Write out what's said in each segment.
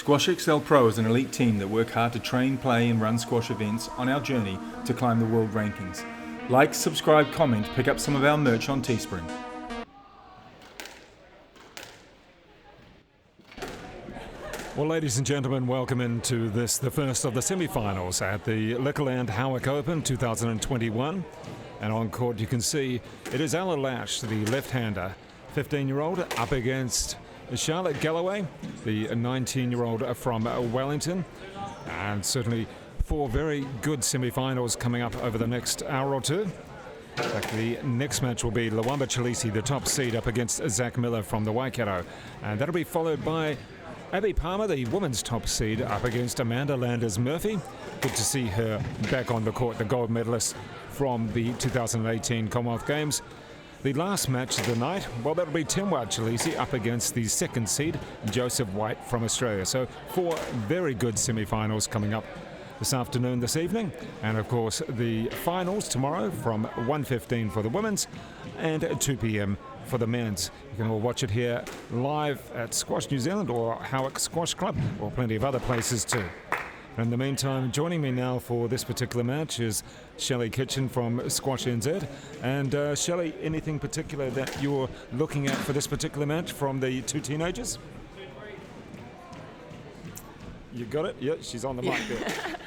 Squash XL Pro is an elite team that work hard to train, play and run squash events on our journey to climb the world rankings. Like, subscribe, comment, pick up some of our merch on Teespring. Well, ladies and gentlemen, welcome into this, the first of the semi-finals at the LIQUORLAND HOWICK Open 2021. And on court you can see it is LASH, the left-hander, 15-year-old, up against Charlotte Galloway, the 19-year-old from Wellington. And certainly four very good semi-finals coming up over the next hour or two. In fact, the next match will be Luamba Chalisi, the top seed, up against Zach Miller from the Waikato. And that'll be followed by Abby Palmer, the women's top seed, up against Amanda Landers-Murphy. Good to see her back on the court, the gold medalist from the 2018 Commonwealth Games. The last match of the night, well, that'll be Timwa Chalisi up against the second seed, Joseph White from Australia. So four very good semi-finals coming up this afternoon, this evening. And of course, the finals tomorrow from 1:15 for the women's and 2 p.m. for the men's. You can all watch it here live at Squash New Zealand or Howick Squash Club, or plenty of other places too. In the meantime, joining me now for this particular match is Shelley Kitchen from Squash NZ. And Shelley, anything particular that you're looking at for this particular match from the two teenagers? You got it? Yeah, she's on the mic there.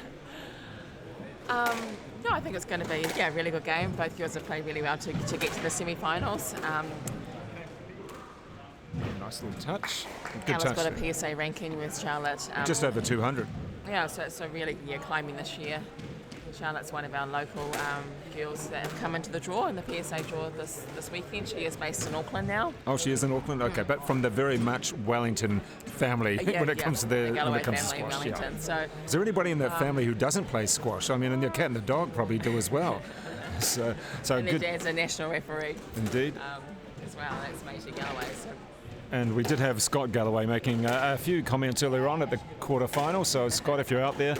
No, I think it's going to be a really good game. Both girls have played really well to get to the semi-finals. Nice little touch. Good Ella's touch got there. a PSA ranking with Charlotte. Just over 200. Yeah, so really climbing this year. Charlotte's one of our local girls that have come into the draw, in the PSA draw this weekend. She is based in Auckland now. Oh, she is in Auckland? Okay, but from the very much Wellington family when it comes to the Galloway to family in squash. Wellington. Yeah. So, is there anybody in that family who doesn't play squash? I mean, and your cat and the dog probably do as well. So and good. their dad's a national referee. Indeed. As well, that's Major Galloway. So. And we did have Scott Galloway making a few comments earlier on at the quarterfinal. So Scott, if you're out there,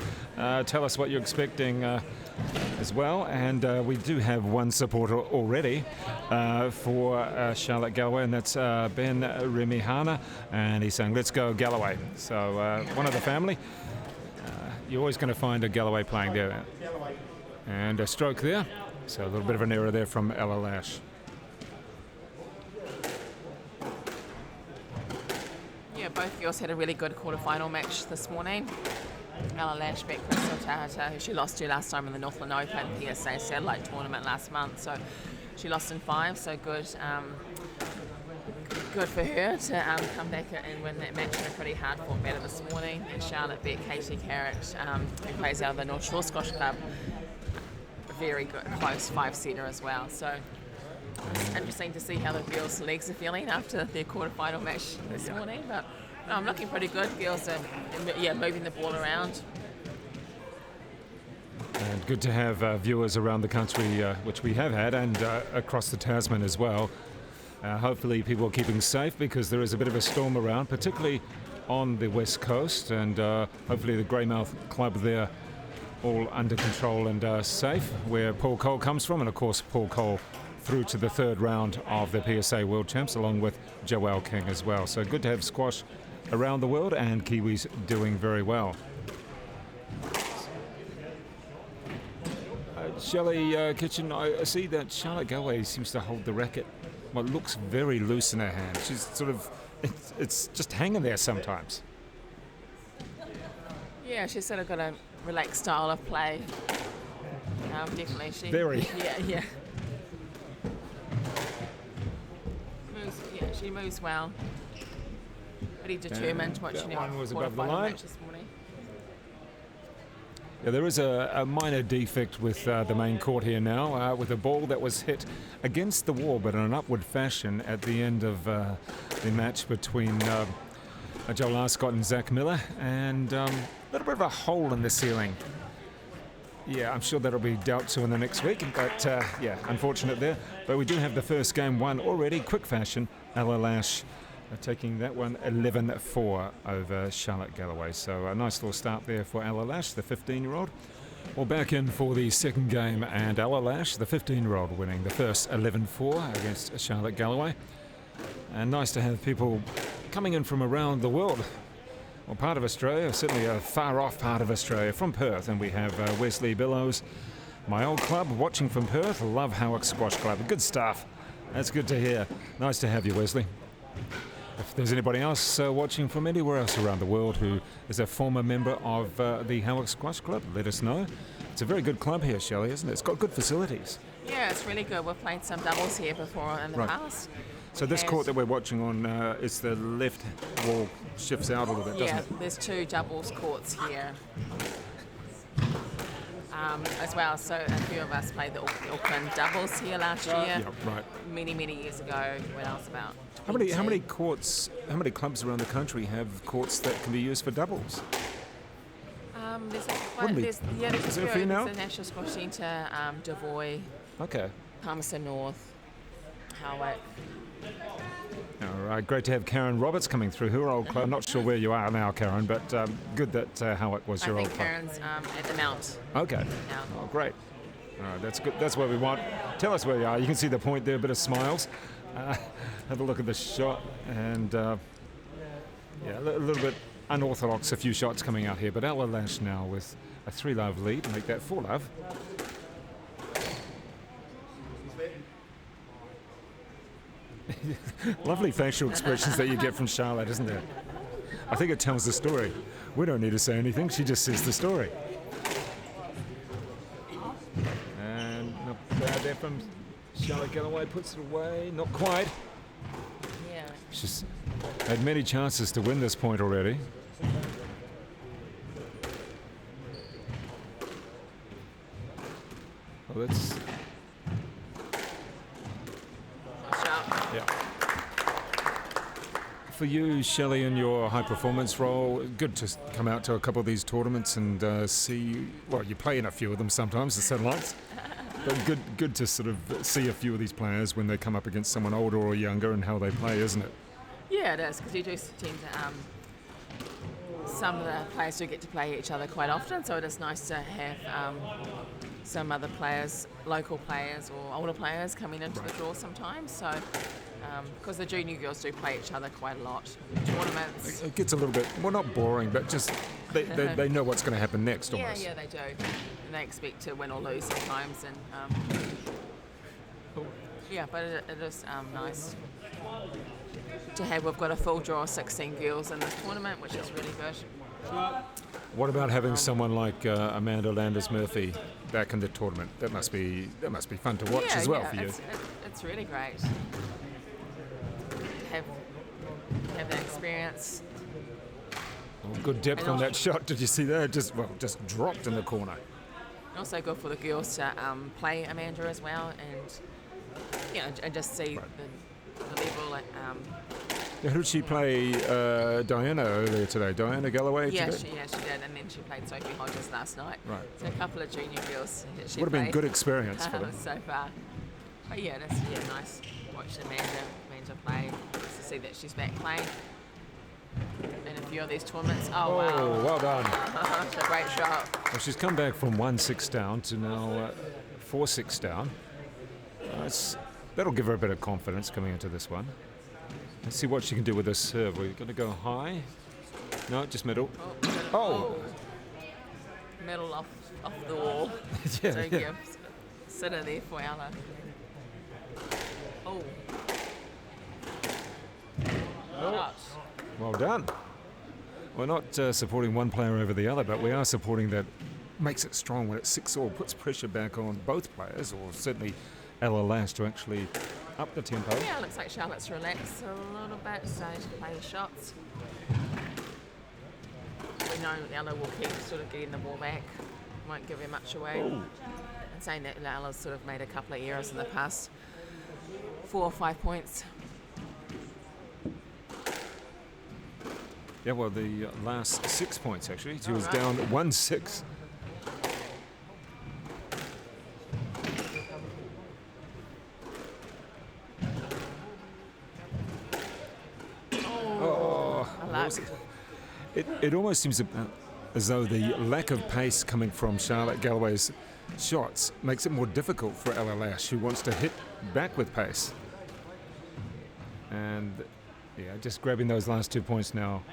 tell us what you're expecting as well. And we do have one supporter already for Charlotte Galloway, and that's Ben Remihana, and he's saying, "Let's go Galloway." So one of the family. You're always going to find a Galloway playing there. And a stroke there. So a little bit of an error there from LASH. Yeah, both girls had a really good quarterfinal match this morning. LASH beat Crystal Tahata, who she lost to last time in the Northland Open PSA satellite tournament last month. So she lost in 5, so good. Good for her to come back and win that match in a pretty hard-fought battle this morning. And Charlotte beat Katie Carrot, who plays out of the North Shore Squash Club. A very good, close 5-setter as well. So it's interesting to see how the girls' legs are feeling after their quarterfinal match this morning. But I'm looking pretty good. Girls are moving the ball around. And good to have viewers around the country, which we have had, and across the Tasman as well. Hopefully people are keeping safe, because there is a bit of a storm around, particularly on the west coast, and hopefully the Greymouth Club there all under control and safe, where Paul Cole comes from. And of course Paul Cole through to the third round of the PSA World Champs, along with Joelle King as well. So good to have squash around the world, and Kiwis doing very well. Shelley Kitchen, I see that Charlotte Galloway seems to hold the racket. Well, it looks very loose in her hand. She's sort of, it's just hanging there sometimes. Yeah, she's sort of got a relaxed style of play. Definitely. Very. Yeah. She moves well. Pretty determined, watching her one was above the quarterfinal line. match this morning. Yeah, there is a minor defect with the main court here now, with a ball that was hit against the wall, but in an upward fashion at the end of the match between Joel Arscott and Zach Miller, and a little bit of a hole in the ceiling. Yeah, I'm sure that'll be dealt to in the next week, but unfortunate there. But we do have the first game won already, quick fashion. LASH taking that one 11-4 over Charlotte Galloway. So a nice little start there for LASH, the 15-year-old. Well, back in for the second game, and LASH, the 15-year-old, winning the first 11-4 against Charlotte Galloway. And nice to have people coming in from around the world Well, part of Australia, certainly a far-off part of Australia, from Perth, and we have Wesley Billows, my old club, watching from Perth. Love Howick Squash Club. Good stuff. That's good to hear. Nice to have you, Wesley. If there's anybody else watching from anywhere else around the world who is a former member of the Howick Squash Club, let us know. It's a very good club here, Shelley, isn't it? It's got good facilities. Yeah, it's really good. We've played some doubles here before in the past. So this court that we're watching on, is the left wall shifts out a little bit, doesn't it? Yeah, there's 2 doubles courts here as well. So a few of us played the Auckland doubles here last year. Yeah, right. Many years ago when I was about How many clubs around the country have courts that can be used for doubles? There's there a few now? There's the National Squash Centre, Devoy, Okay. Palmerston North, Howick. All right, great to have Karen Roberts coming through. Her old club. Not sure where you are now, Karen, but good that Howick was your old club. I think Karen's at the Mount. Okay. Now. Oh, great. All right, that's good. That's what we want. Tell us where you are. You can see the point there, a bit of smiles. Have a look at the shot, and a little bit unorthodox, a few shots coming out here, but LASH now with a 3-love lead, make that 4-love. Lovely facial expressions that you get from Charlotte, isn't there? I think it tells the story. We don't need to say anything, she just says the story. And not bad there from Charlotte Galloway, puts it away, not quite. Yeah. She's had many chances to win this point already. Well, that's... Yeah. For you, Shelley, in your high performance role, good to come out to a couple of these tournaments and see, well, you play in a few of them sometimes, the satellites, but good to sort of see a few of these players when they come up against someone older or younger and how they play, isn't it? Yeah, it is, because you do tend to, some of the players do get to play each other quite often, so it is nice to have some other players, local players or older players coming into the draw sometimes. So, because the junior girls do play each other quite a lot. Tournaments. It gets a little bit, well, not boring, but just they know what's going to happen next almost. Yeah, they do. And they expect to win or lose sometimes. And but it is nice to have. We've got a full draw of 16 girls in this tournament, which is really good. What about having someone like Amanda Landers-Murphy back in the tournament? That must be fun to watch as well for you. It's really great to have that experience. Oh, good depth on that shot. Did you see that? Just dropped in the corner. Also good for the girls to play Amanda as well, and just see the level. Who did she play? Diana earlier today. Diana Galloway yeah, today? she did, and then she played Sophie Hodges last night. Right. So a couple of junior girls. Would have been good experience for them. So far. But yeah, that's nice watching Amanda play. Nice to see that she's back playing in a few of these tournaments. Oh, wow. Well done. It's a great shot. Well, she's come back from 1-6 down to now 4-6 down. That'll give her a bit of confidence coming into this one. Let's see what she can do with this serve. We're going to go high. No, just middle. Oh! Middle off the wall. Yeah, so yeah. Sitter there for Ella. Oh. Shot. Well done. We're not supporting one player over the other, but we are supporting that makes it strong when it's 6-all, puts pressure back on both players, or certainly LASH to actually up the tempo. Yeah, it looks like Charlotte's relaxed a little bit, starting to play the shots. We know Ella will keep sort of getting the ball back, won't give her much away. Ooh. And saying that Ella's sort of made a couple of errors in the past 4 or 5 points. Yeah, well, the last 6 points actually. She was down 1-6. It almost seems as though the lack of pace coming from Charlotte Galloway's shots makes it more difficult for LASH, who wants to hit back with pace. And yeah, just grabbing those last 2 points now.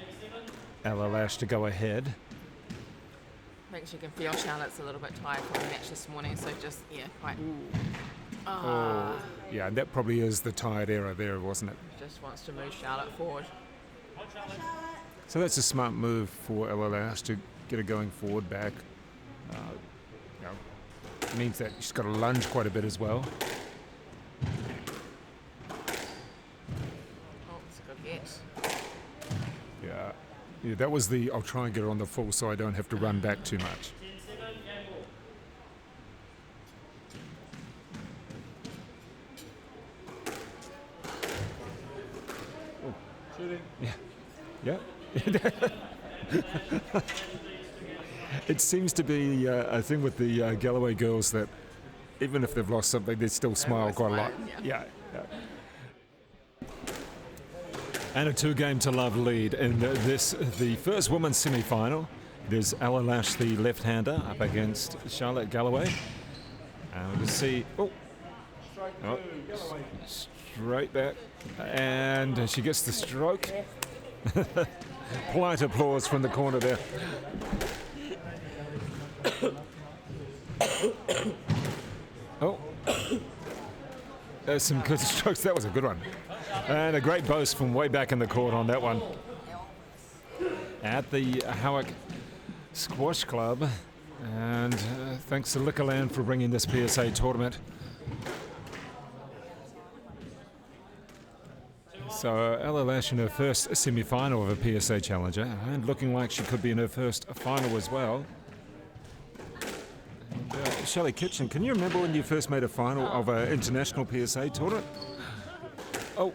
Ella Lash to go ahead. I think she can feel Charlotte's a little bit tired from the match this morning, so just, yeah, quite... Oh, yeah, that probably is the tired error there, wasn't it? Just wants to move Charlotte forward. So that's a smart move for Ella Lash to get her going forward, back. It means that she's got to lunge quite a bit as well. Oh, it's a good get. Yeah, that was the... I'll try and get her on the full so I don't have to run back too much. Oh, shooting. Yeah. It seems to be a thing with the Galloway girls that even if they've lost something, they still smile quite a lot. Yeah. And a 2-game to love lead in the first women's semi-final. It is Ella Lash, the left-hander, up against Charlotte Galloway. And we'll see... Straight back. And she gets the stroke. Polite applause from the corner there. There's some good strokes. That was a good one. And a great boast from way back in the court on that one. At the Howick Squash Club. And thanks to LIQUORLAND for bringing this PSA tournament. So Ella Lash in her first semi-final of a PSA Challenger, and looking like she could be in her first final as well. And, Shelley Kitchen, can you remember when you first made a final of an international PSA tournament? Oh,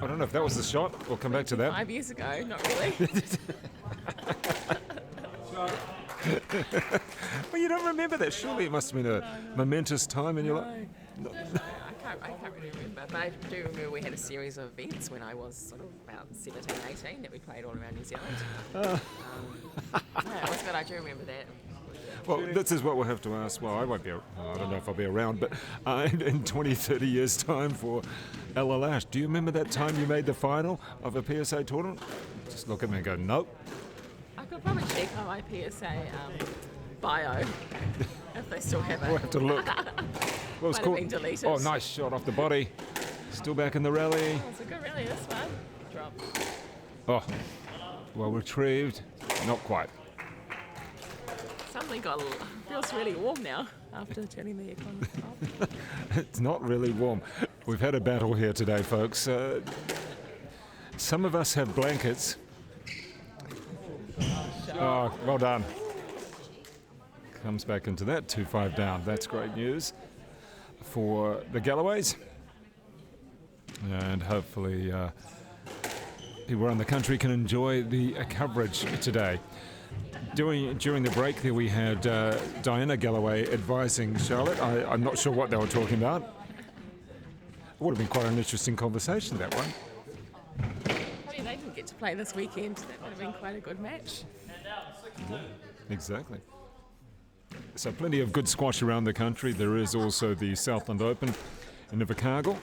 I don't know if that was the shot. We'll come back to that. 5 years ago, not really. Well, you don't remember that. Surely it must have been a momentous time in your life. I can't really remember, but I do remember we had a series of events when I was sort of about 17, 18 that we played all around New Zealand. Yeah, it was good. I do remember that. Well, this is what we'll have to ask. Well, I won't be. I don't know if I'll be around, but in 20, 30 years' time for Ella Lash, do you remember that time you made the final of a PSA tournament? Just look at me and go, nope. I could probably check on my PSA bio if they still have it. We'll have to look. Well, it's Might have been deleted. Oh, nice shot off the body. Still back in the rally. Oh, it's a good rally, this one. Drop. Oh, well retrieved. Not quite. Suddenly feels really warm now after turning the aircon off. It's not really warm. We've had a battle here today, folks. Some of us have blankets. Oh, well done. Comes back into that 2-5 down. That's great news for the Galloways. And hopefully people around the country can enjoy the coverage today. During the break there we had Diana Galloway advising Charlotte. I'm not sure what they were talking about. It would have been quite an interesting conversation, that one. They didn't get to play this weekend. That would have been quite a good match. Yeah, exactly. So plenty of good squash around the country. There is also the Southland Open in Invercargill.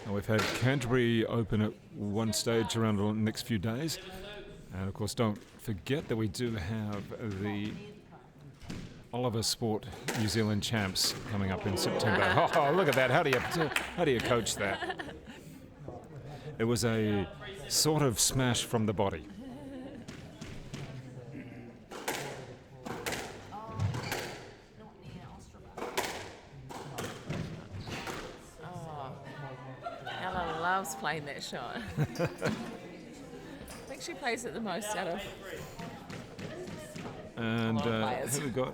And we've had Canterbury Open at one stage around the next few days. And of course, don't forget that we do have the Oliver Sport New Zealand Champs coming up in September. Oh, look at that. How do you coach that? It was a sort of smash from the body. Ella loves playing that shot. I think she plays it the most out of. And who we got?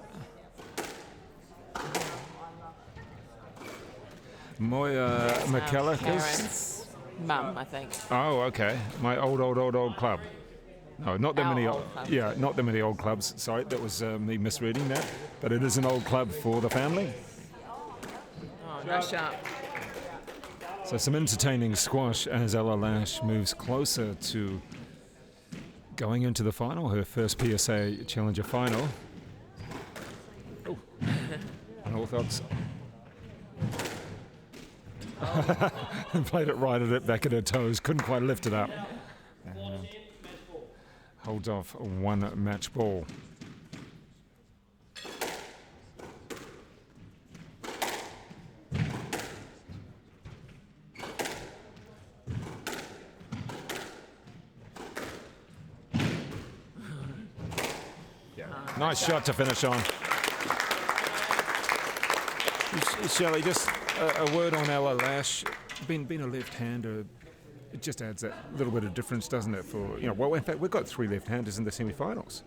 Moya McKellar. Karen's mum, I think. Oh, okay. My old club. No, not that many old club. Yeah, not that many old clubs. Sorry, that was me misreading that. But it is an old club for the family. Oh, no shot. So some entertaining squash as Ella Lash moves closer to going into the final, her first PSA Challenger final. Oh, unorthodox. Played it right at it, back at her toes. Couldn't quite lift it up. And holds off one match ball. Nice shot to finish on. Shelley, just a word on LASH. Being a left-hander, it just adds that little bit of difference, doesn't it? For well, in fact, we've got 3 left-handers in the semi-finals.